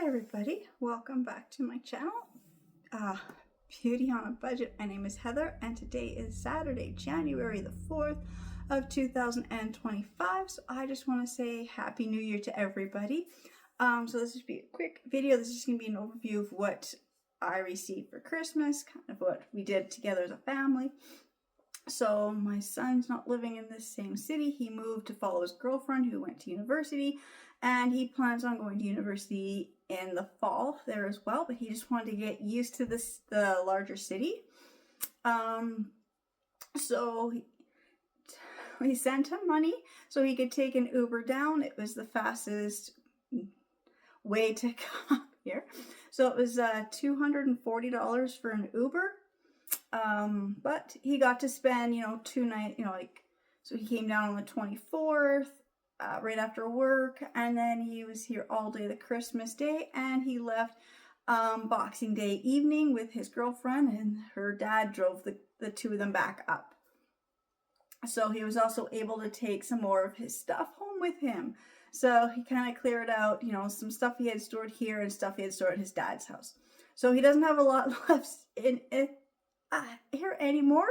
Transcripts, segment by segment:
Hi everybody, welcome back to my channel, Beauty on a Budget. My name is Heather and today is Saturday, January the 4th of 2025. So I just want to say Happy New Year to everybody. So this will be a quick video. This is just going to be an overview of what I received for Christmas, kind of what we did together as a family. So my son's not living in the same city. He moved to follow his girlfriend who went to university, and he plans on going to university in the fall there as well, but he just wanted to get used to the larger city. So we sent him money so he could take an Uber down. It was the fastest way to come here. So it was $240 for an Uber. But he got to spend, 2 nights, so he came down on the 24th, right after work, and then he was here all day the Christmas day, and he left, Boxing Day evening with his girlfriend, and her dad drove the two of them back up. So he was also able to take some more of his stuff home with him. So he kind of cleared out, some stuff he had stored here and stuff he had stored at his dad's house. So he doesn't have a lot left in it. Here anymore.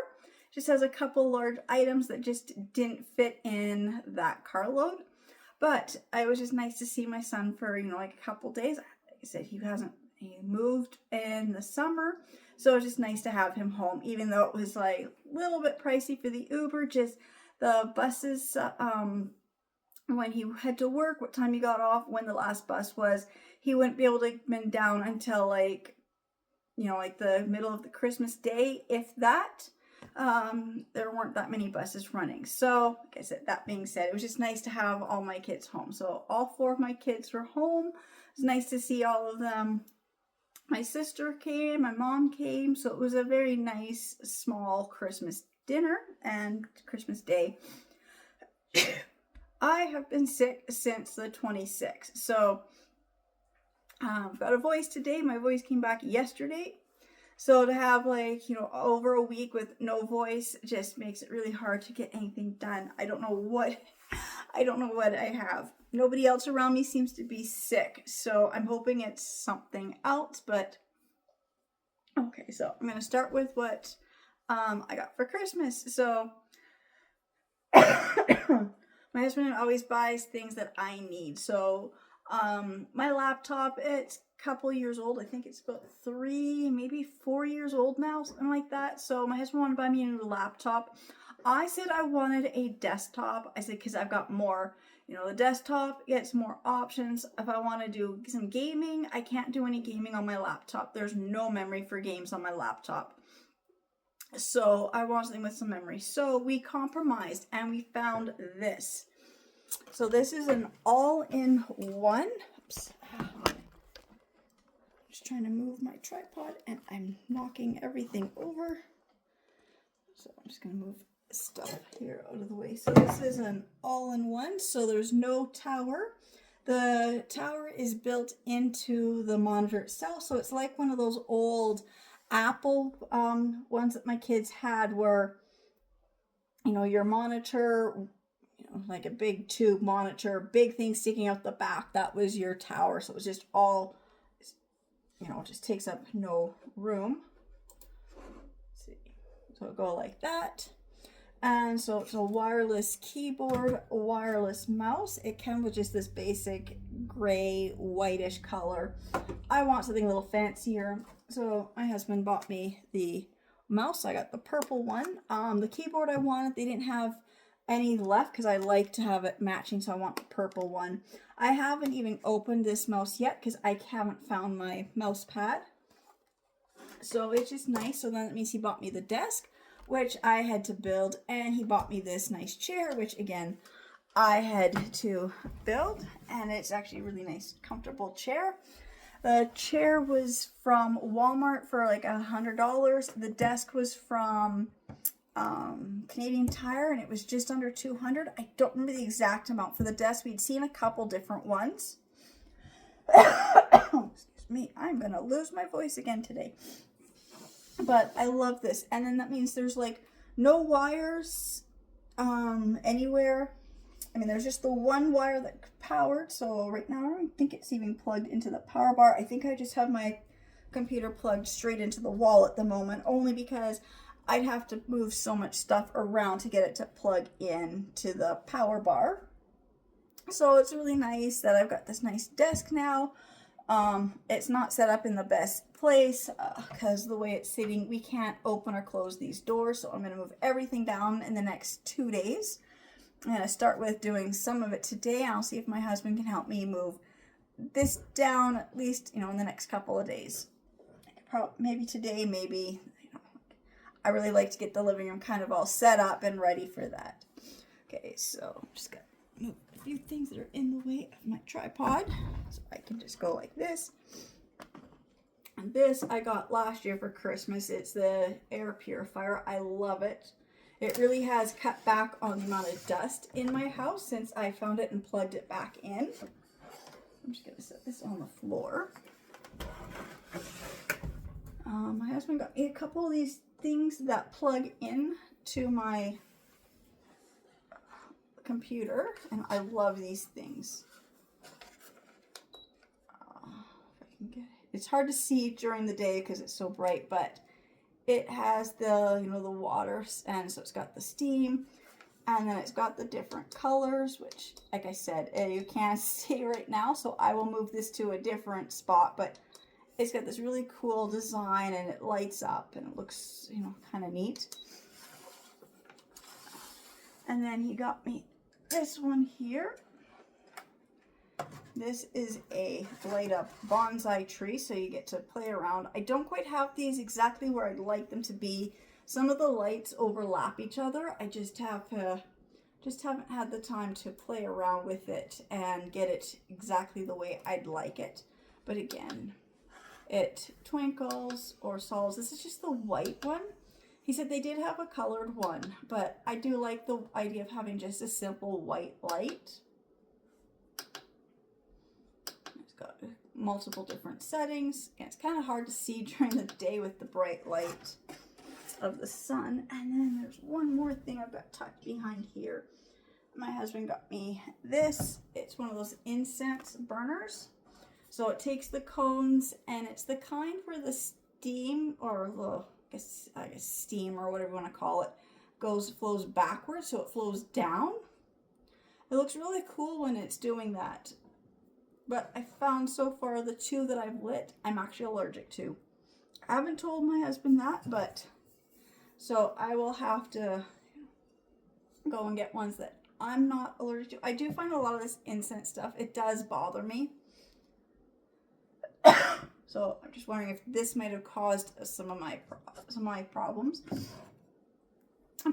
Just has a couple large items that just didn't fit in that carload. But it was just nice to see my son for a couple days. Like I said, he moved in the summer, so it was just nice to have him home, even though it was like a little bit pricey for the Uber. Just the buses, when he had to work, what time he got off, when the last bus was, he wouldn't be able to come down until the middle of the Christmas day, if that. There weren't that many buses running. So, like I said, that being said, it was just nice to have all my kids home. So all 4 of my kids were home. It was nice to see all of them. My sister came, my mom came, so it was a very nice, small Christmas dinner and Christmas day. I have been sick since the 26th, so I've got a voice today. My voice came back yesterday. So to have over a week with no voice just makes it really hard to get anything done. I don't know what I have. Nobody else around me seems to be sick. So I'm hoping it's something else, but okay, so I'm going to start with what I got for Christmas. So my husband always buys things that I need. So my laptop, it's a couple years old. I think it's about 3, maybe 4 years old now, something like that. So my husband wanted to buy me a new laptop. I said I wanted a desktop. I said, because I've got more, the desktop gets more options. If I want to do some gaming, I can't do any gaming on my laptop. There's no memory for games on my laptop. So I want something with some memory. So we compromised and we found this. So this is an all-in-one. Oops. Just trying to move my tripod and I'm knocking everything over. So I'm just going to move stuff here out of the way. So this is an all-in-one. So there's no tower. The tower is built into the monitor itself. So it's like one of those old Apple ones that my kids had where, your monitor, like a big tube monitor, big thing sticking out the back, that was your tower. So it was just all, it just takes up no room. Let's see. So it'll go like that. And so it's a wireless keyboard, wireless mouse. It came with just this basic gray, whitish color. I want something a little fancier. So my husband bought me the mouse. I got the purple one. The keyboard I wanted, they didn't have any left because I like to have it matching, so I want the purple one. I haven't even opened this mouse yet because I haven't found my mouse pad. So it's just nice. So then that means he bought me the desk, which I had to build, and he bought me this nice chair, which again I had to build, and it's actually a really nice comfortable chair. The chair was from Walmart for like $100. The desk was from Canadian Tire, and it was just under $200. I don't remember the exact amount for the desk. We'd seen a couple different ones. Excuse me, I'm gonna lose my voice again today. But I love this, and then that means there's no wires anywhere. I mean, there's just the one wire that powered, so right now I don't think it's even plugged into the power bar. I think I just have my computer plugged straight into the wall at the moment, only because I'd have to move so much stuff around to get it to plug in to the power bar. So it's really nice that I've got this nice desk now. It's not set up in the best place because the way it's sitting, we can't open or close these doors. So I'm going to move everything down in the next 2 days. I'm going to start with doing some of it today. I'll see if my husband can help me move this down at least, in the next couple of days. Maybe today, maybe, I really like to get the living room kind of all set up and ready for that. Okay, so I'm just going to move a few things that are in the way of my tripod. So I can just go like this. And this I got last year for Christmas. It's the air purifier. I love it. It really has cut back on the amount of dust in my house since I found it and plugged it back in. I'm just going to set this on the floor. My husband got me a couple of these things that plug in to my computer, and I love these things. If I can get it. It's hard to see during the day because it's so bright, but it has the the water, and so it's got the steam, and then it's got the different colors, which, like I said, you can't see right now, so I will move this to a different spot, but it's got this really cool design, and it lights up, and it looks, kind of neat. And then he got me this one here. This is a light up bonsai tree, so you get to play around. I don't quite have these exactly where I'd like them to be. Some of the lights overlap each other. I just haven't had the time to play around with it and get it exactly the way I'd like it. But again, it twinkles or solves. This is just the white one. He said they did have a colored one, but I do like the idea of having just a simple white light. It's got multiple different settings. And it's kind of hard to see during the day with the bright light of the sun. And then there's one more thing I've got tucked behind here. My husband got me this. It's one of those incense burners. So it takes the cones, and it's the kind where the steam, or the, I guess steam, or whatever you want to call it, flows backwards, so it flows down. It looks really cool when it's doing that. But I found so far the two that I've lit, I'm actually allergic to. I haven't told my husband that, but so I will have to go and get ones that I'm not allergic to. I do find a lot of this incense stuff, it does bother me. So I'm just wondering if this might have caused some of my problems.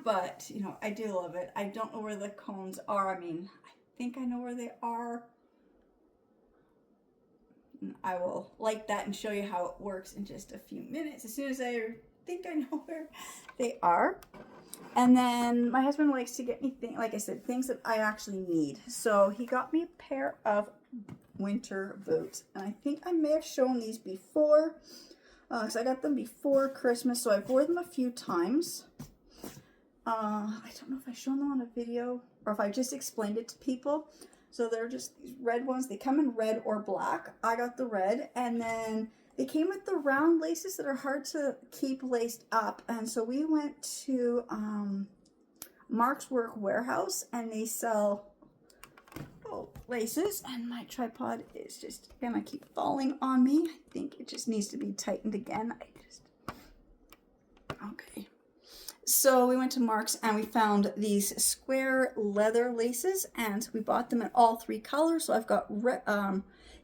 But, I do love it. I don't know where the cones are. I mean, I think I know where they are. And I will light that and show you how it works in just a few minutes, as soon as I think I know where they are. And then my husband likes to get me things that I actually need. So he got me a pair of winter boots, and I think I may have shown these before because I got them before Christmas, so I've worn them a few times. I don't know if I've shown them on a video or if I just explained it to people. So they're just these red ones. They come in red or black. I got the red, and then they came with the round laces that are hard to keep laced up, and so we went to Mark's Work Warehouse, and they sell laces, and my tripod is just gonna keep falling on me. I think it just needs to be tightened again. Okay. So we went to Mark's and we found these square leather laces, and we bought them in all 3 colors. So I've got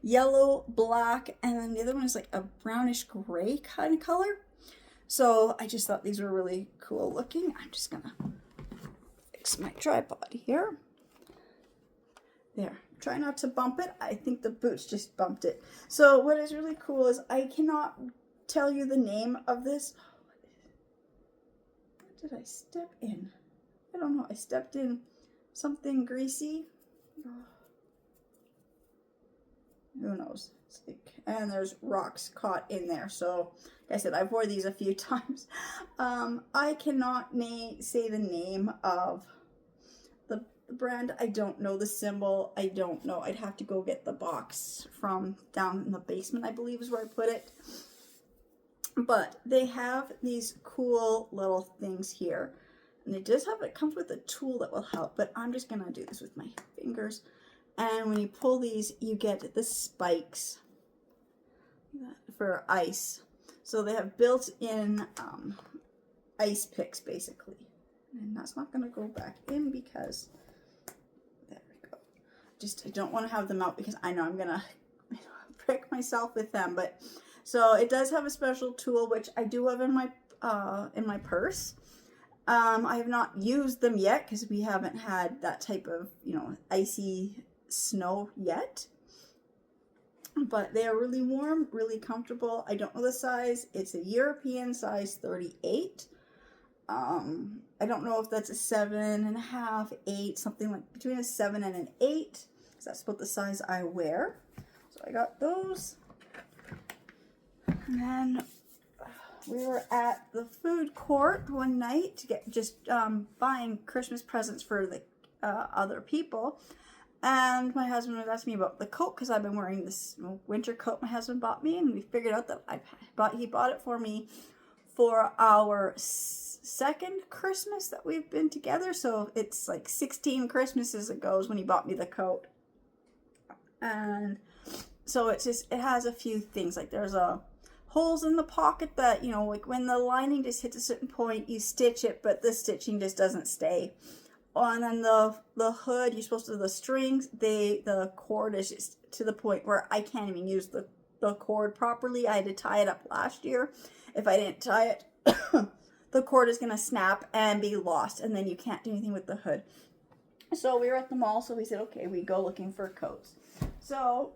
yellow, black, and then the other one is like a brownish gray kind of color. So I just thought these were really cool looking. I'm just gonna fix my tripod here. There. Try not to bump it. I think the boots just bumped it. So what is really cool is I cannot tell you the name of this. What did I step in? I don't know. I stepped in something greasy. Who knows? And there's rocks caught in there. So like I said, I've worn these a few times. I cannot say the name of the brand. I don't know the symbol. I don't know. I'd have to go get the box from down in the basement, I believe is where I put it. But they have these cool little things here. And it does have, it comes with a tool that will help, but I'm just going to do this with my fingers. And when you pull these, you get the spikes for ice. So they have built-in ice picks, basically. And that's not going to go back in because, there we go. I don't want to have them out because I know I'm going to prick myself with them. But so it does have a special tool, which I do have in my purse. I have not used them yet because we haven't had that type of, icy snow yet. But they are really warm, really comfortable. I don't know the size. It's a European size 38. I don't know if that's a 7.5, 8, something like between a 7 and an 8. Because that's about the size I wear. So I got those. And then we were at the food court one night to get buying Christmas presents for the other people. And my husband was asking me about the coat because I've been wearing this winter coat my husband bought me. And we figured out that he bought it for me for our second Christmas that we've been together. So it's like 16 Christmases ago is when he bought me the coat. And so it has a few things. Like there's holes in the pocket that, like when the lining just hits a certain point, you stitch it, but the stitching just doesn't stay. And then the hood, you're supposed to, the strings, the cord is just to the point where I can't even use the cord properly. I had to tie it up last year. If I didn't tie it, the cord is going to snap and be lost, and then you can't do anything with the hood. So we were at the mall, so we said, okay, we go looking for coats. So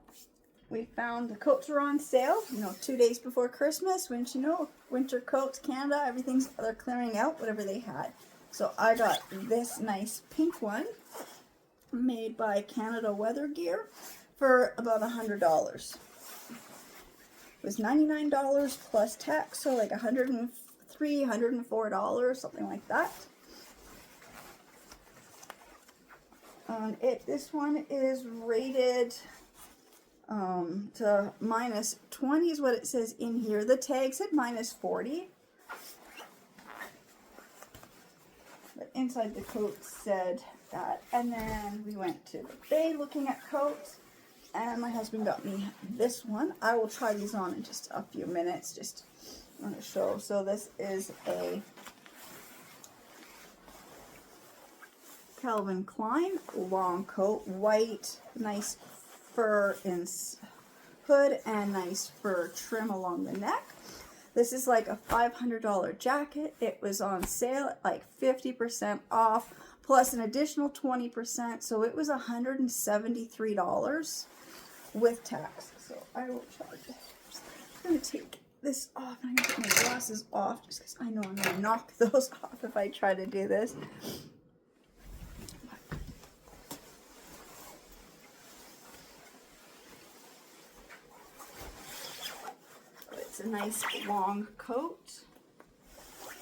we found the coats were on sale, 2 days before Christmas. Winter coats, Canada, they're clearing out whatever they had. So I got this nice pink one made by Canada Weather Gear for about $100. It was $99 plus tax, so like $103, $104, something like that. This one is rated to -20 is what it says in here. The tag said -40. But inside the coat said that. And then we went to the Bay looking at coats. And my husband got me this one. I will try these on in just a few minutes. Just want to show. So this is a Calvin Klein long coat. White, nice fur in hood and nice fur trim along the neck. This is like a $500 jacket. It was on sale at like 50% off, plus an additional 20%. So it was $173 with tax. So I will charge it. I'm going to take this off. I'm going to take my glasses off just because I know I'm going to knock those off if I try to do this. It's a nice long coat.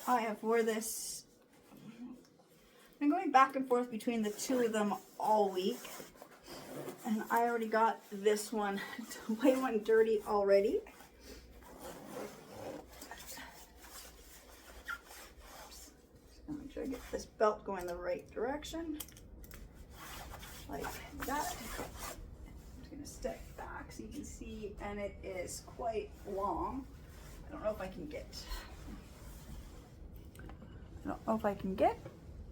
I have wore this. I've been going back and forth between the two of them all week. And I already got this one, white one dirty already. Just gonna make sure I get this belt going the right direction. Like that. I'm just gonna step back so you can see, and it is quite long. I don't know if I can get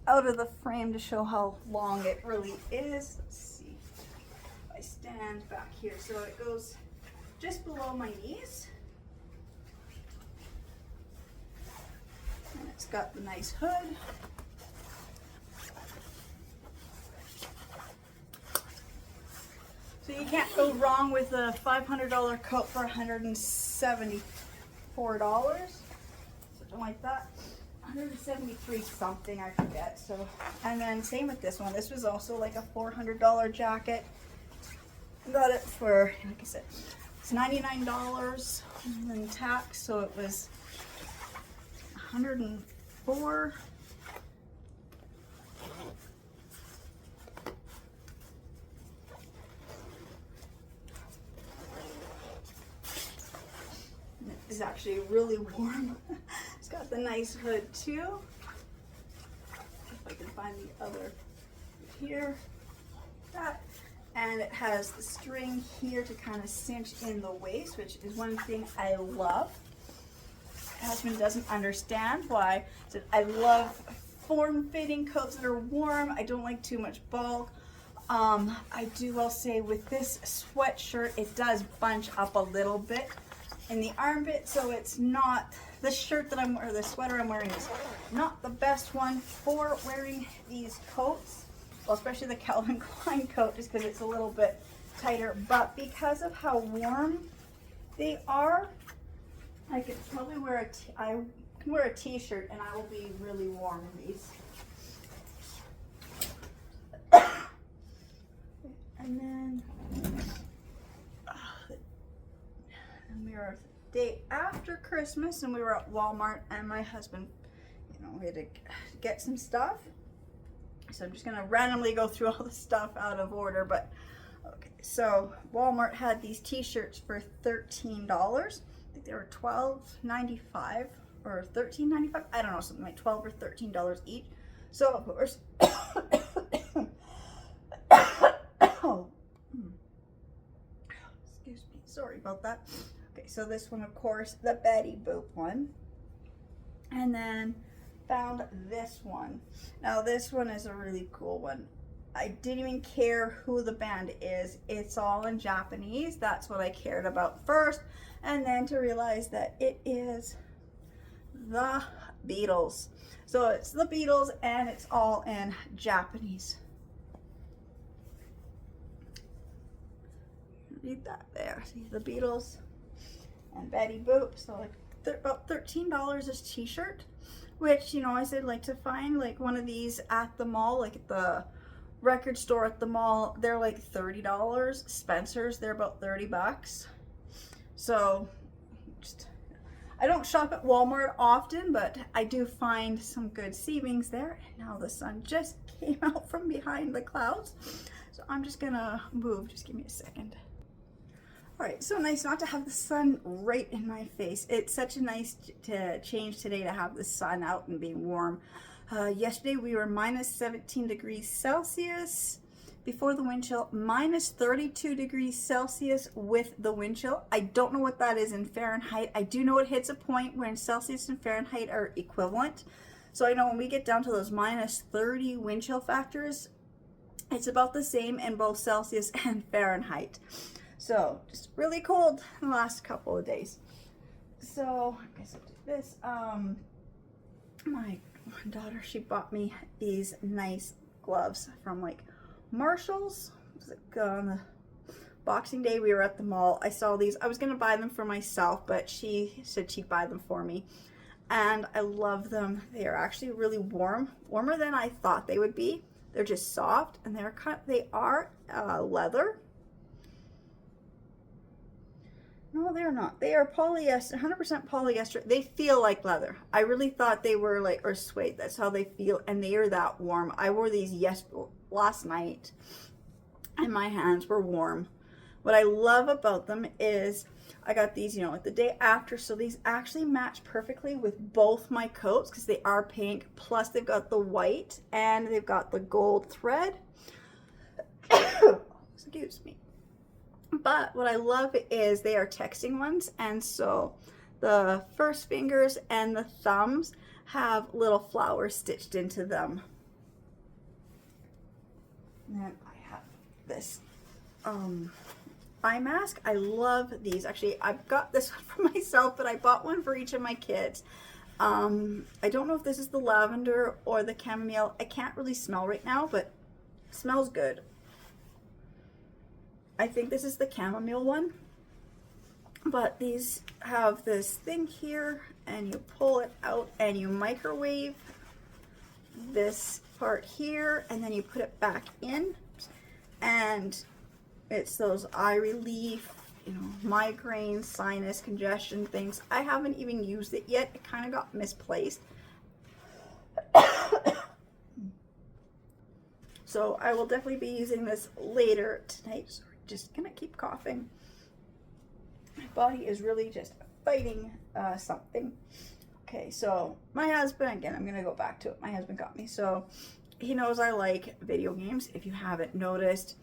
out of the frame to show how long it really is. Let's see if I stand back here. So it goes just below my knees. And it's got the nice hood. So you can't go wrong with a $500 coat for $174. Something like that. 173 something, I forget. So, and then same with this one. This was also like a $400 jacket. Got it for, like I said, it's $99 and then tax, so it was $104. is actually really warm. It's got the nice hood too. If I can find the other here. That. And it has the string here to kind of cinch in the waist, which is one thing I love. My husband doesn't understand why. I said, I love form-fitting coats that are warm. I don't like too much bulk. I'll say with this sweatshirt, it does bunch up a little bit in the armpit, so it's not, the shirt that or the sweater I'm wearing is not the best one for wearing these coats. Well, especially the Calvin Klein coat, just because it's a little bit tighter. But because of how warm they are, I could probably wear I can wear a t-shirt and I will be really warm in these. And then we were the day after Christmas, and we were at Walmart, and my husband, we had to get some stuff. So I'm just gonna randomly go through all the stuff out of order, but okay. So Walmart had these t-shirts for $13. I think they were $12.95 or $13.95. I don't know, something like $12 or $13 each. So of course, excuse me, sorry about that. Okay, so this one, of course, the Betty Boop one, and then found this one. Now this one is a really cool one. I didn't even care who the band is. It's all in Japanese. That's what I cared about first. And then to realize that it is the Beatles. So it's the Beatles and it's all in Japanese. Read that there. See, the Beatles and Betty Boop. So like about $13 this t-shirt. Which, I said like to find like one of these at the mall, like at the record store at the mall, they're like $30. Spencer's, they're about $30. So I don't shop at Walmart often, but I do find some good savings there. And now the sun just came out from behind the clouds. So I'm just gonna move, just give me a second. All right, so nice not to have the sun right in my face. It's such a nice change today to have the sun out and being warm. Yesterday we were minus 17 degrees Celsius before the wind chill, minus 32 degrees Celsius with the wind chill. I don't know what that is in Fahrenheit. I do know it hits a point when Celsius and Fahrenheit are equivalent. So I know when we get down to those minus 30 wind chill factors, it's about the same in both Celsius and Fahrenheit. So just really cold the last couple of days. So I guess I'll do this. My daughter, she bought me these nice gloves from like Marshalls. It was like on the Boxing Day we were at the mall. I saw these. I was gonna buy them for myself, but she said she'd buy them for me. And I love them. They are actually really warm, warmer than I thought they would be. They're just soft, and they are leather. No, they're not. They are polyester, 100% polyester. They feel like leather. I really thought they were like, or suede. That's how they feel, and they are that warm. I wore these last night, and my hands were warm. What I love about them is I got these, like the day after, so these actually match perfectly with both my coats because they are pink, plus they've got the white, and they've got the gold thread. Excuse me. But what I love is they are texting ones, and so the first fingers and the thumbs have little flowers stitched into them. And then I have this eye mask. I love these. Actually, I've got this one for myself, but I bought one for each of my kids. I don't know if this is the lavender or the chamomile. I can't really smell right now, but it smells good. I think this is the chamomile one, but these have this thing here, and you pull it out and you microwave this part here, and then you put it back in, and it's those eye relief, migraine, sinus, congestion things. I haven't even used it yet. It kind of got misplaced. So I will definitely be using this later tonight. Just gonna keep coughing. My body is really just fighting something. Okay, so my husband, again, I'm going to go back to it. My husband got me. So he knows I like video games. If you haven't noticed,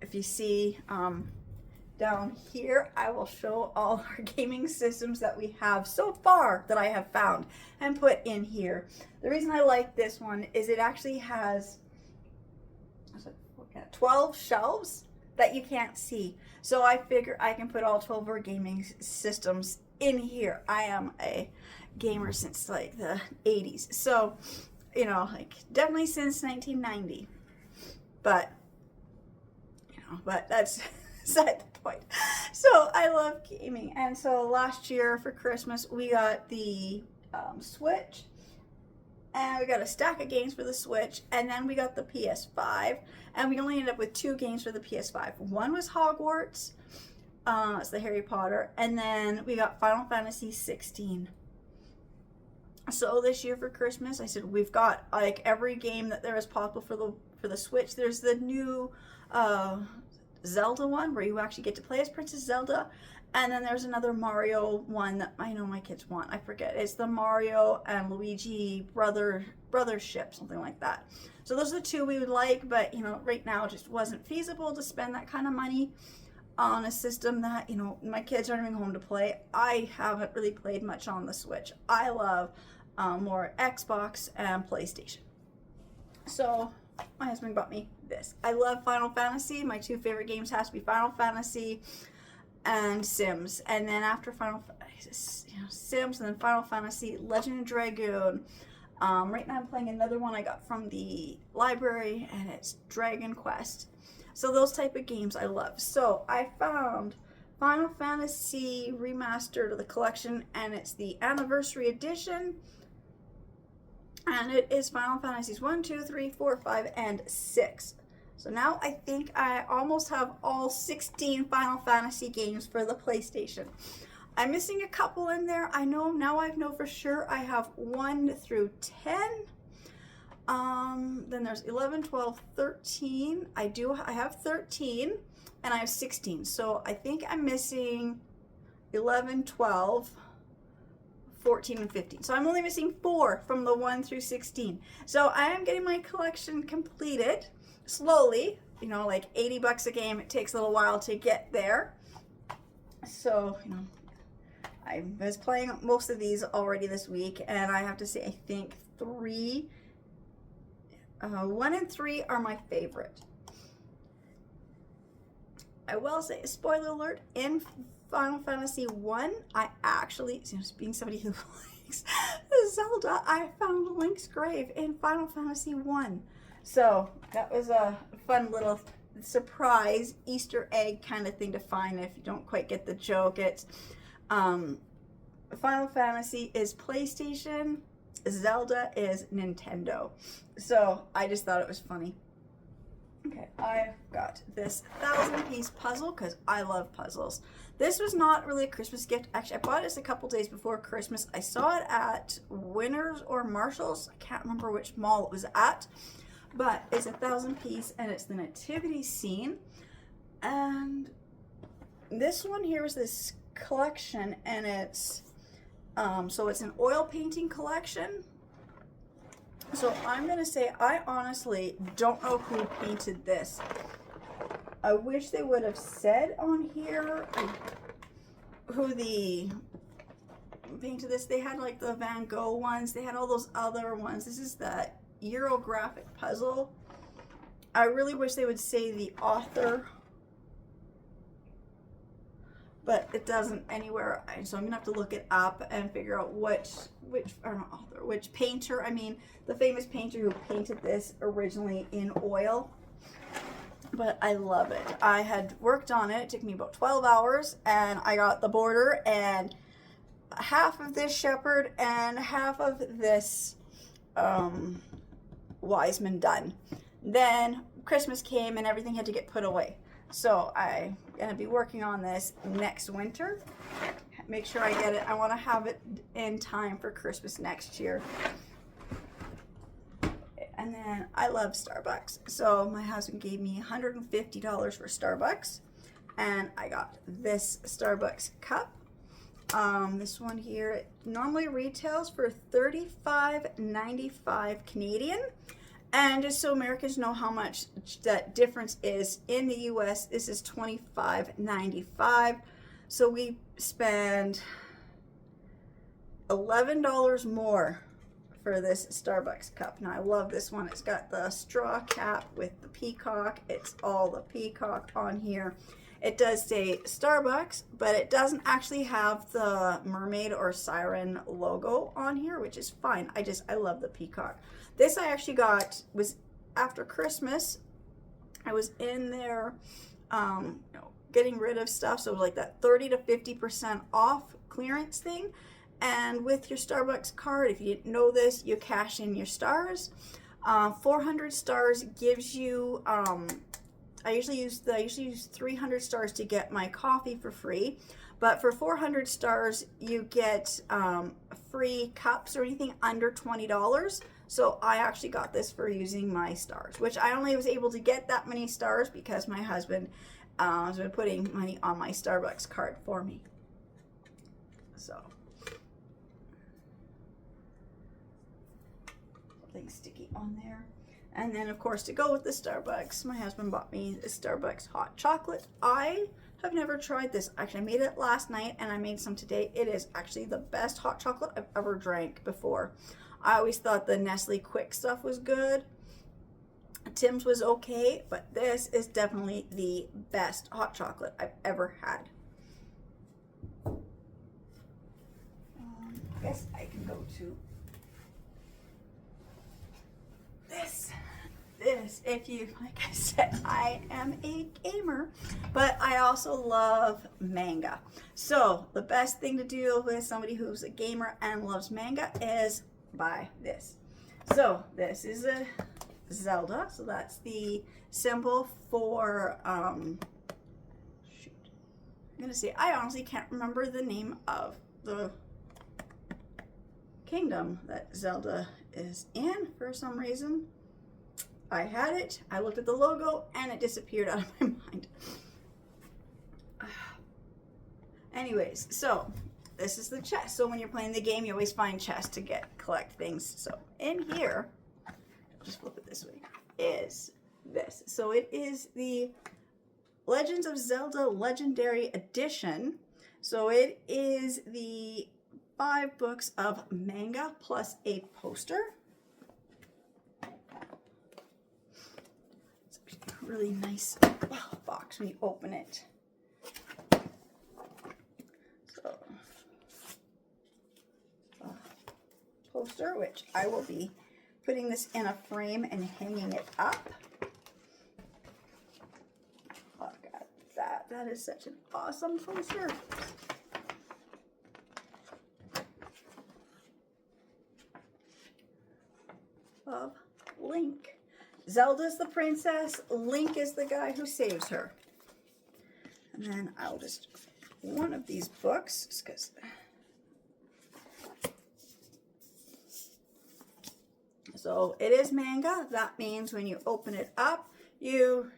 if you see down here, I will show all our gaming systems that we have so far that I have found and put in here. The reason I like this one is it actually has 12 shelves that you can't see. So I figure I can put all 12 of our gaming systems in here. I am a gamer since like the 80s. So, you know, like definitely since 1990. But, you know, but that's beside the point. So I love gaming. And so last year for Christmas, we got the Switch. And we got a stack of games for the Switch, and then we got the PS5, and we only ended up with 2 games for the PS5. One was Hogwarts, it's the Harry Potter, and then we got Final Fantasy 16. So this year for Christmas, I said we've got like every game that there is possible for the Switch. There's the new Zelda one where you actually get to play as Princess Zelda. And then there's another Mario one that I know my kids want. I forget. It's the Mario and Luigi brothership, something like that. So those are the 2 we would like, but you know, right now it just wasn't feasible to spend that kind of money on a system that, you know, my kids aren't even home to play. I haven't really played much on the Switch. I love more Xbox and PlayStation. So my husband bought me this. I love Final Fantasy. My 2 favorite games has to be Final Fantasy and Sims, and then after Sims, and then Final Fantasy, Legend of Dragoon. Right now I'm playing another one I got from the library, and it's Dragon Quest. So those type of games I love. So I found Final Fantasy Remastered of the collection, and it's the anniversary edition, and it is Final Fantasies 1, 2, 3, 4, 5, and 6. So now I think I almost have all 16 Final Fantasy games for the PlayStation. I'm missing a couple in there. I know now I know for sure I have 1 through 10. Then there's 11, 12, 13. I have 13 and I have 16. So I think I'm missing 11, 12, 14, and 15. So I'm only missing 4 from the 1 through 16. So I am getting my collection completed. Slowly, you know, like 80 bucks a game. It takes a little while to get there. So, you know, I was playing most of these already this week, and I have to say, I think 1 and 3 are my favorite. I will say, spoiler alert, in Final Fantasy 1, I actually, being somebody who likes Zelda, I found Link's grave in Final Fantasy 1. So that was a fun little surprise Easter egg kind of thing to find if you don't quite get the joke. It's Final Fantasy is PlayStation, Zelda is Nintendo. So I just thought it was funny. Okay, I've got this 1,000-piece puzzle because I love puzzles. This was not really a Christmas gift. Actually, I bought this a couple days before Christmas. I saw it at Winners or Marshalls. I can't remember which mall it was at. But it's 1,000-piece, and it's the nativity scene. And this one here is this collection, and it's so it's an oil painting collection. So I'm gonna say I honestly don't know who painted this. I wish they would have said on here who painted this. They had like the Van Gogh ones. They had all those other ones. This is the Eurographic puzzle. I really wish they would say the author, but it doesn't anywhere. So I'm gonna have to look it up and figure out which painter. I mean, the famous painter who painted this originally in oil. But I love it. I had worked on it. It took me about 12 hours, and I got the border and half of this shepherd and half of this Wiseman done. Then Christmas came and everything had to get put away. So I'm gonna be working on this next winter. Make sure I get it. I want to have it in time for Christmas next year. And then I love Starbucks. So my husband gave me $150 for Starbucks. And I got this Starbucks cup. This one here, it normally retails for $35.95 Canadian. And just so Americans know how much that difference is in the US, this is $25.95. So we spend $11 more for this Starbucks cup. Now I love this one. It's got the straw cap with the peacock. It's all the peacock on here. It does say Starbucks, but it doesn't actually have the mermaid or siren logo on here, which is fine. I love the peacock. This I actually got, was after Christmas. I was in there getting rid of stuff. So it was like that 30 to 50% off clearance thing. And with your Starbucks card, if you didn't know this, you cash in your stars. 400 stars gives you, I usually use 300 stars to get my coffee for free. But for 400 stars, you get free cups or anything under $20. So I actually got this for using my stars, which I only was able to get that many stars because my husband has been putting money on my Starbucks card for me. So, something sticky on there. And then, of course, to go with the Starbucks, my husband bought me the Starbucks hot chocolate. I have never tried this. Actually, I made it last night and I made some today. It is actually the best hot chocolate I've ever drank before. I always thought the Nestle Quick stuff was good. Tim's was okay, but this is definitely the best hot chocolate I've ever had. I guess I can go to this, if you, like I said, I am a gamer, but I also love manga. So the best thing to do with somebody who's a gamer and loves manga is buy this. So this is a Zelda, so that's the symbol for, shoot, I'm gonna say, I honestly can't remember the name of the kingdom that Zelda is in for some reason. I had it, I looked at the logo, and it disappeared out of my mind. Anyways, so this is the chest. So when you're playing the game, you always find chests to collect things. So in here, just flip it this way, is this. So it is the Legends of Zelda Legendary Edition. So it is the 5 books of manga plus a poster. It's actually a really nice box when you open it. So, poster, which I will be putting this in a frame and hanging it up. Look at that. That is such an awesome poster. Of Link. Zelda's the princess. Link is the guy who saves her. And then I'll just, one of these books, just because. So it is manga. That means when you open it up, you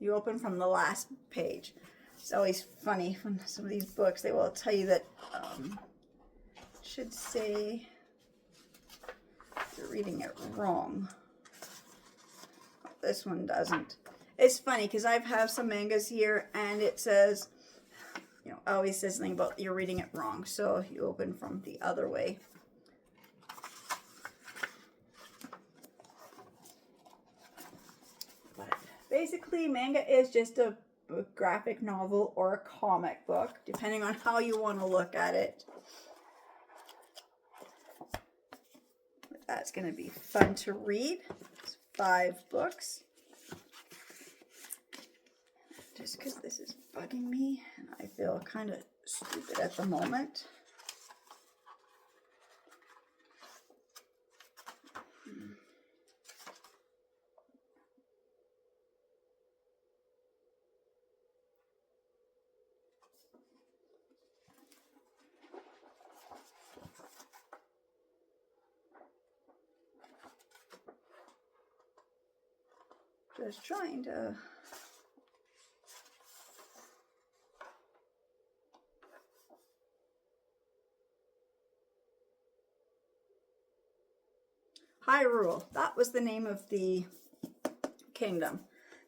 open from the last page. It's always funny when some of these books, they will tell you that should say you're reading it wrong. This one doesn't. It's funny because I have some mangas here and it says, you know, always says something about you're reading it wrong. So you open from the other way. But basically, manga is just a graphic novel or a comic book, depending on how you want to look at it. That's going to be fun to read. It's 5 books. Just because this is bugging me and I feel kind of stupid at the moment. Just trying to Hyrule. That was the name of the kingdom.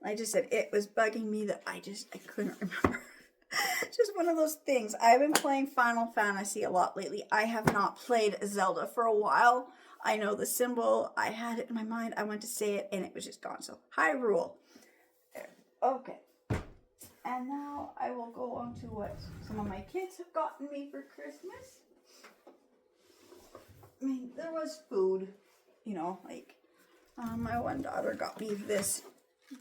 I just said it was bugging me that I couldn't remember. Just one of those things. I've been playing Final Fantasy a lot lately. I have not played Zelda for a while. I know the symbol. I had it in my mind. I went to say it and it was just gone. So Hyrule. There. Okay. And now I will go on to what some of my kids have gotten me for Christmas. I mean, there was food, you know, like my one daughter got me this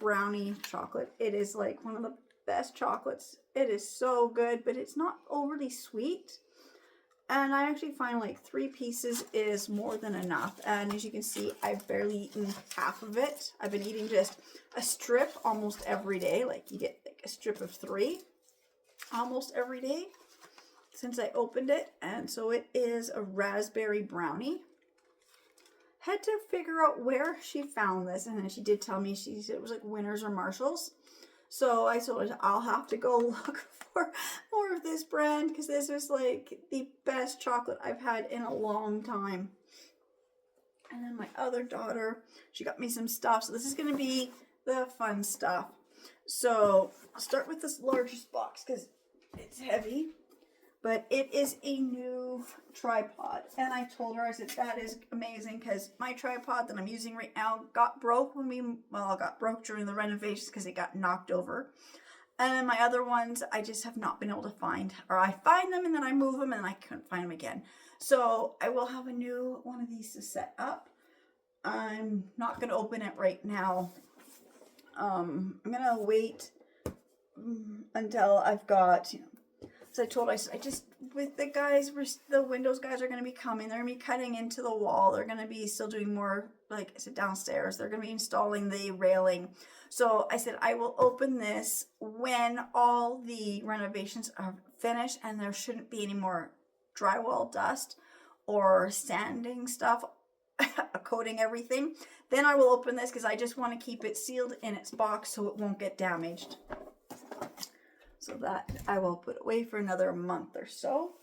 brownie chocolate. It is like one of the best chocolates. It is so good, but it's not overly sweet. And I actually find like 3 pieces is more than enough. And as you can see, I've barely eaten half of it. I've been eating just a strip almost every day. Like you get like a strip of 3 almost every day since I opened it. And so it is a raspberry brownie. Had to figure out where she found this. And then she did tell me, she said it was like Winners or Marshalls. So I told her I'll have to go look for more of this brand because this is like the best chocolate I've had in a long time. And then my other daughter, she got me some stuff. So this is going to be the fun stuff. So I'll start with this largest box because it's heavy. But it is a new tripod. And I told her, I said, that is amazing because my tripod that I'm using right now got broke got broke during the renovations because it got knocked over. And then my other ones, I just have not been able to find. Or I find them and then I move them and I couldn't find them again. So I will have a new one of these to set up. I'm not going to open it right now. I'm going to wait until I've got, so I told her, I just, with the guys, the Windows guys are going to be coming. They're going to be cutting into the wall. They're going to be still doing more, like I said, downstairs. They're going to be installing the railing. So I said, I will open this when all the renovations are finished and there shouldn't be any more drywall dust or sanding stuff, coating everything. Then I will open this because I just want to keep it sealed in its box so it won't get damaged. So that I will put away for another month or so.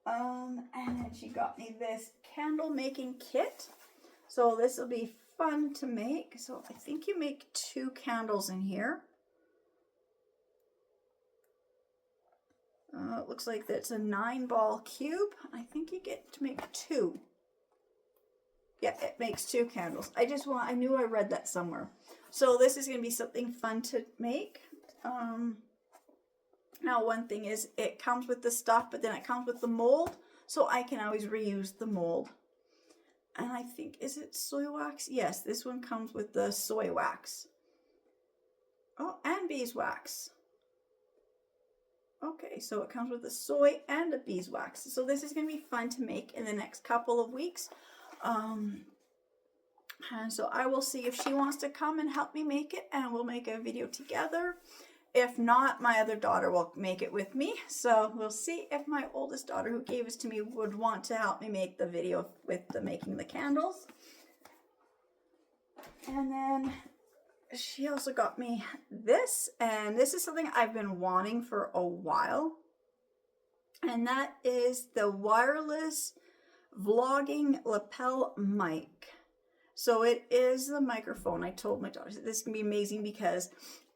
And then she got me this candle making kit. So this will be fun to make. So I think you make 2 candles in here. It looks like that's a 9-ball cube. I think you get to make 2. Yeah, it makes 2 candles. I knew I read that somewhere. So this is going to be something fun to make. Now, one thing is it comes with the stuff, but then it comes with the mold, so I can always reuse the mold. And I think, is it soy wax? Yes, this one comes with the soy wax. Oh, and beeswax. Okay, so it comes with the soy and the beeswax. So this is going to be fun to make in the next couple of weeks. And so I will see if she wants to come and help me make it, and we'll make a video together. If not, my other daughter will make it with me. So we'll see if my oldest daughter, who gave this to me, would want to help me make the video with making the candles. And then she also got me this, and this is something I've been wanting for a while. And that is the wireless vlogging lapel mic. So it is the microphone. I told my daughter this can be amazing because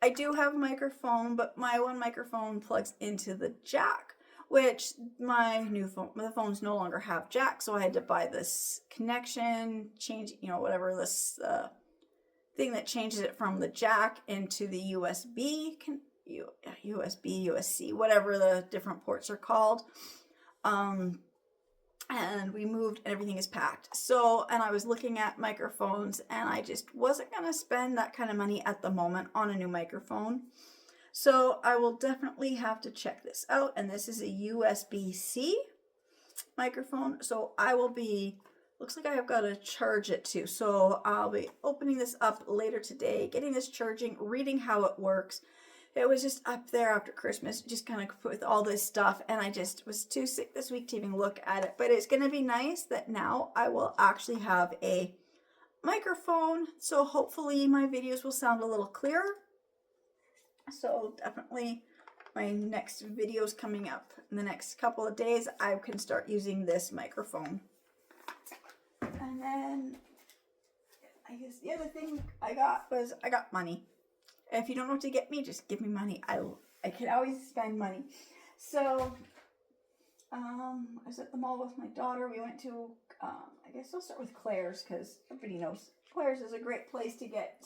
I do have a microphone, but my one microphone plugs into the jack, which my phones no longer have jack. So I had to buy this connection, change, whatever this thing that changes it from the jack into the USB, USB-C, whatever the different ports are called. And we moved and everything is packed. So, and I was looking at microphones and I just wasn't going to spend that kind of money at the moment on a new microphone. So I will definitely have to check this out. And this is a USB-C microphone. So I will be, looks like I have got to charge it too. So I'll be opening this up later today, getting this charging, reading how it works. It was just up there after Christmas, just kind of with all this stuff, and I just was too sick this week to even look at it. But it's going to be nice that now I will actually have a microphone, so hopefully my videos will sound a little clearer. So definitely my next videos coming up in the next couple of days, I can start using this microphone. And then I guess the other thing I got was I got money. If you don't know what to get me, just give me money. I can always spend money. So I was at the mall with my daughter. We went to I guess I'll start with Claire's because everybody knows Claire's is a great place to get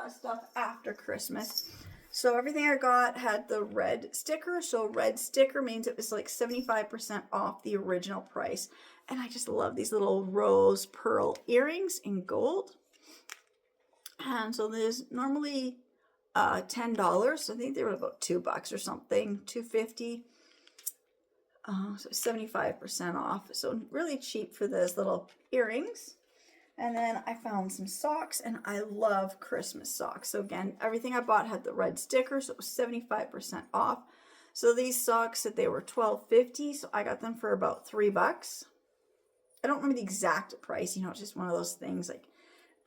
stuff after Christmas. So everything I got had the red sticker. So red sticker means it was like 75% off the original price. And I just love these little rose pearl earrings in gold. And so there's normally $10. So I think they were about $2 or something, $2.50. So 75% off. So really cheap for those little earrings. And then I found some socks, and I love Christmas socks. So again, everything I bought had the red sticker, so it was 75% off. So these socks said they were $12.50, so I got them for about $3. I don't remember the exact price, you know, it's just one of those things. Like,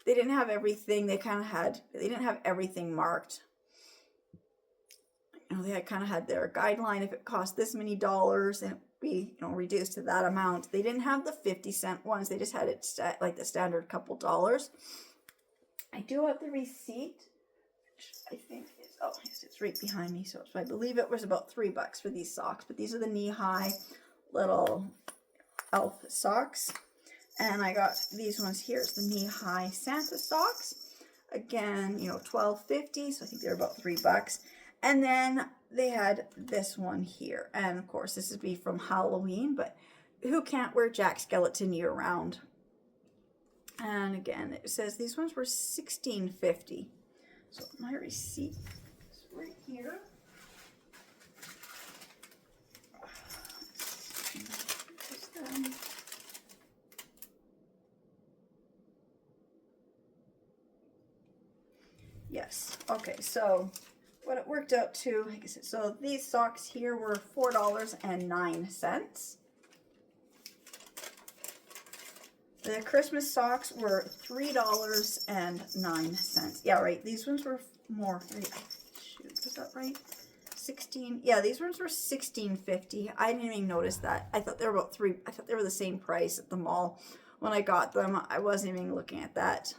they didn't have everything. They didn't have everything marked. You know, they kind of had their guideline. If it cost this many dollars, then it would be, you know, reduced to that amount. They didn't have the 50-cent ones. They just had it like the standard couple dollars. I do have the receipt, which I think is, oh, yes, it's right behind me. So I believe it was about $3 for these socks. But these are the knee-high little elf socks. And I got these ones here. It's the knee-high Santa socks. Again, you know, $12.50. So I think they're about $3. And then they had this one here. And of course, this would be from Halloween, but who can't wear Jack Skellington year round? And again, it says these ones were $16.50. So my receipt is right here. Yes. Okay, so what it worked out to, like I said, so these socks here were $4.09. The Christmas socks were $3.09. Yeah, right. These ones were more. Shoot, was that right? 16. Yeah, these ones were $16.50. I didn't even notice that. I thought they were about I thought they were the same price at the mall when I got them. I wasn't even looking at that.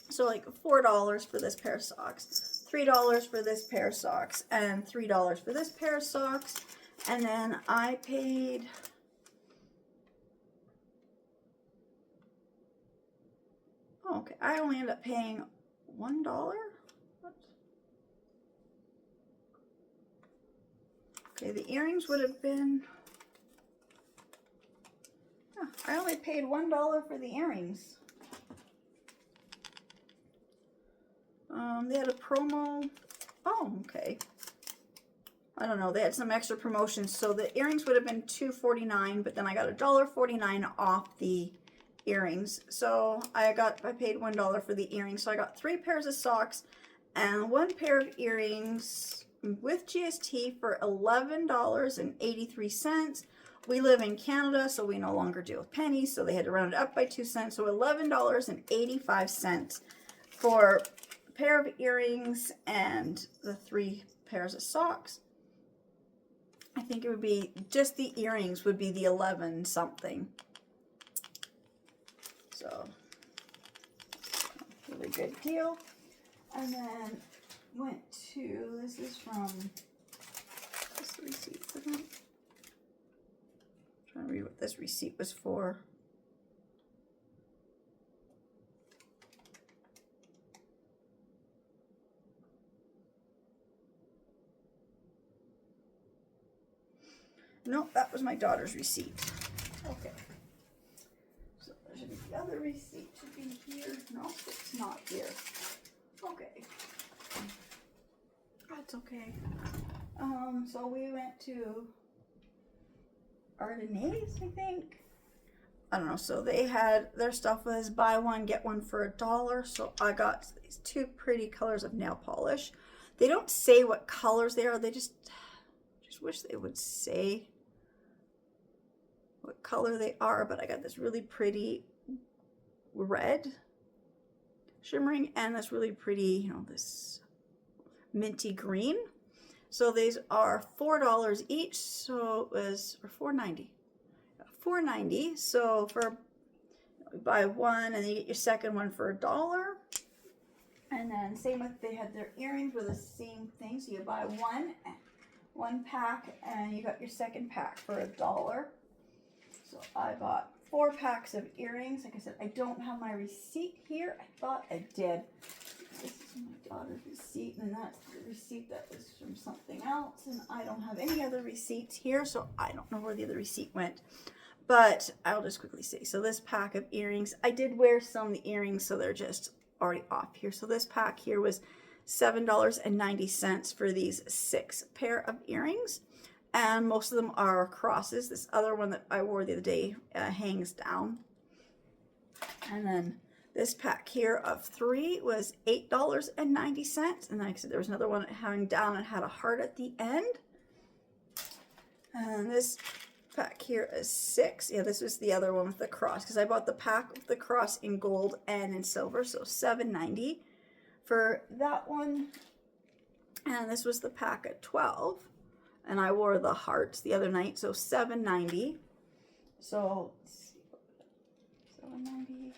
So like $4 for this pair of socks, $3 for this pair of socks, and $3 for this pair of socks. And then I paid, oh, okay, I only ended up paying $1. What? Okay, the earrings would have been, oh, I only paid $1 for the earrings. They had a promo. Oh, okay. I don't know. They had some extra promotions. So the earrings would have been $2.49, but then I got $1.49 off the earrings. So I paid $1 for the earrings. So I got 3 pairs of socks and 1 pair of earrings with GST for $11.83. We live in Canada, so we no longer deal with pennies. So they had to round it up by 2 cents. So $11.85 for pair of earrings and the 3 pairs of socks. I think it would be just the earrings would be the 11 something. So really good deal. And then went to, this is from, what's the receipt for that? I'm trying to read what this receipt was for. Nope, that was my daughter's receipt. Okay. So there should be the other receipt should be here. No, it's not here. Okay. That's okay. So we went to Ardennes, I think. I don't know. So they had their stuff was buy one, get one for $1. So I got these 2 pretty colors of nail polish. They don't say what colors they are. They just wish they would say what color they are, but I got this really pretty red shimmering and this really pretty, you know, this minty green. So these are $4 each, so it was $4.90. $4.90. So for you buy one and then you get your second one for $1. And then same with, they had their earrings were the same thing. So you buy one pack and you got your second pack for $1. So I bought 4 packs of earrings. Like I said, I don't have my receipt here. I thought I did. This is my daughter's receipt, and that's the receipt that was from something else. And I don't have any other receipts here, so I don't know where the other receipt went. But I'll just quickly say, so this pack of earrings, I did wear some of the earrings, so they're just already off here. So this pack here was $7.90 for these 6 pair of earrings. And most of them are crosses. This other one that I wore the other day hangs down. And then this pack here of 3 was $8.90. And like I said, there was another one that hung down and had a heart at the end. And this pack here is 6. Yeah, this was the other one with the cross, because I bought the pack with the cross in gold and in silver. So $7.90 for that one. And this was the pack of 12. And I wore the hearts the other night, so $7.90. So let's see, $7.90.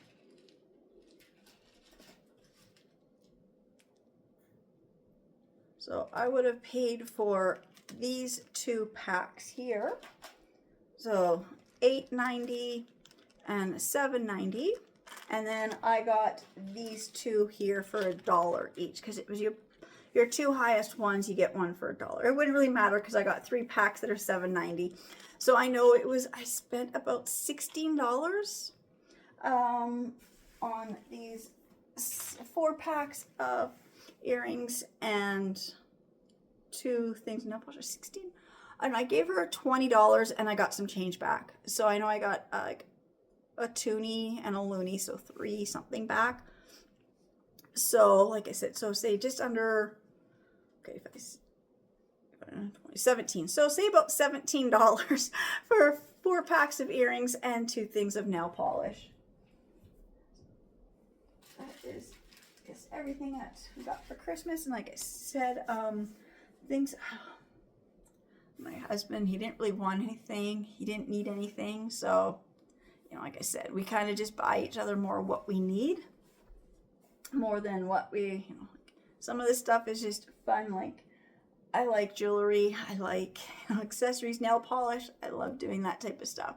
So I would have paid for these 2 packs here. So $8.90 and $7.90. And then I got these 2 here for $1 each, because it was your 2 highest ones, you get one for $1. It wouldn't really matter because I got 3 packs that are $7.90. So I know I spent about $16 on these 4 packs of earrings and 2 things of nail polish. 16. And I gave her $20 and I got some change back. So I know I got like a toonie and a loonie, so 3 something back. So like I said, so say just under, okay, 17. So say about $17 for 4 packs of earrings and 2 things of nail polish. That is everything that we got for Christmas. And like I said, my husband, he didn't really want anything. He didn't need anything. So, you know, like I said, we kind of just buy each other more what we need, more than what we, you know, some of this stuff is just fun. Like, I like jewelry. I like, you know, accessories, nail polish. I love doing that type of stuff.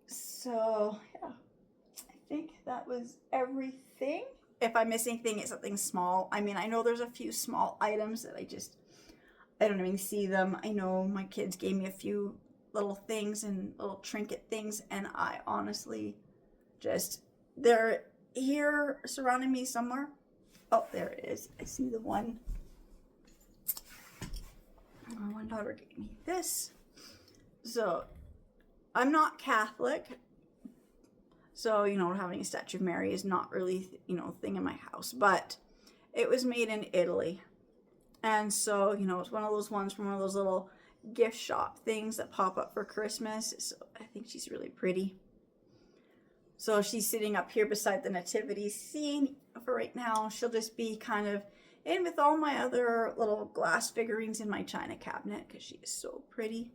So, yeah, I think that was everything. If I miss anything, it's something small. I mean, I know there's a few small items that I don't even see them. I know my kids gave me a few little things and little trinket things, and I honestly they're here surrounding me somewhere. Oh, there it is. I see the one. One daughter gave me this. So I'm not Catholic, so, you know, having a statue of Mary is not really, you know, a thing in my house, but it was made in Italy. And so, you know, it's one of those ones from one of those little gift shop things that pop up for Christmas. So I think she's really pretty. So she's sitting up here beside the nativity scene for right now. She'll just be kind of in with all my other little glass figurines in my china cabinet because she is so pretty.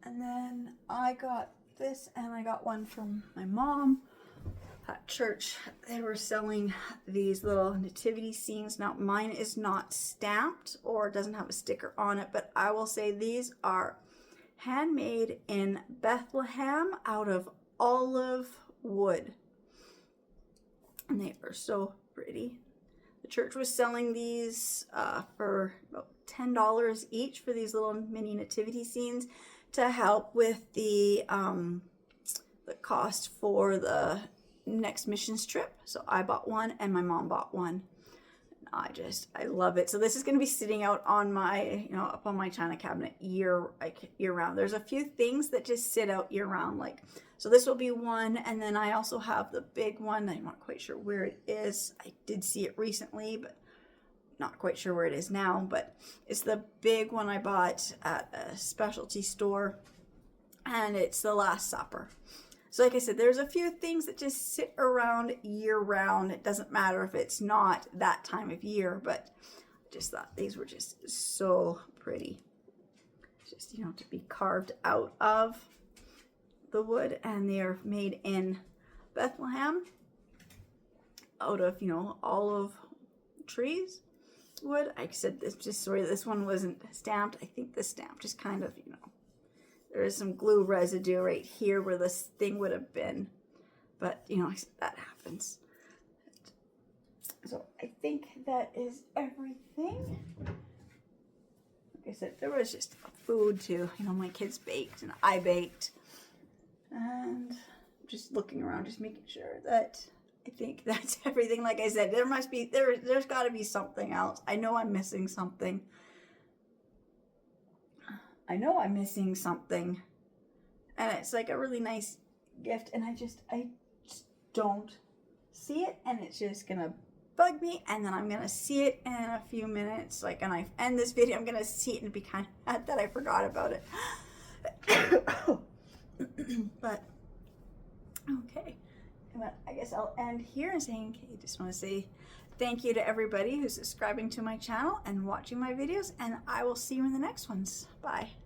And then I got this, and I got one from my mom at church. They were selling these little nativity scenes. Now mine is not stamped or doesn't have a sticker on it, but I will say these are handmade in Bethlehem out of olive wood. And they are so pretty. The church was selling these for about $10 each for these little mini nativity scenes to help with the cost for the next missions trip. So I bought one and my mom bought one. I love it. So this is going to be sitting out on my, you know, up on my china cabinet year round. There's a few things that just sit out year round, like, so this will be one. And then I also have the big one. I'm not quite sure where it is. I did see it recently, but not quite sure where it is now, but it's the big one I bought at a specialty store, and it's the Last Supper. So like I said, there's a few things that just sit around year round. It doesn't matter if it's not that time of year, but I just thought these were just so pretty. Just, you know, to be carved out of. the wood, and they are made in Bethlehem out of, you know, olive trees wood. Like I said, this one wasn't stamped. I think the stamp just kind of, you know, there is some glue residue right here where this thing would have been, but you know, that happens. So I think that is everything. Like I said, there was just food too. You know, my kids baked and I baked, and just looking around, just making sure that I think that's everything. Like I said, there's got to be something else. I know I'm missing something. And it's like a really nice gift, and I just don't see it, and it's just gonna bug me, and then I'm gonna see it in a few minutes. Like, and I end this video, I'm gonna see it and be kind of mad that I forgot about it. But okay, but I guess I'll end here and saying, okay, just want to say thank you to everybody who's subscribing to my channel and watching my videos, and I will see you in the next ones. Bye.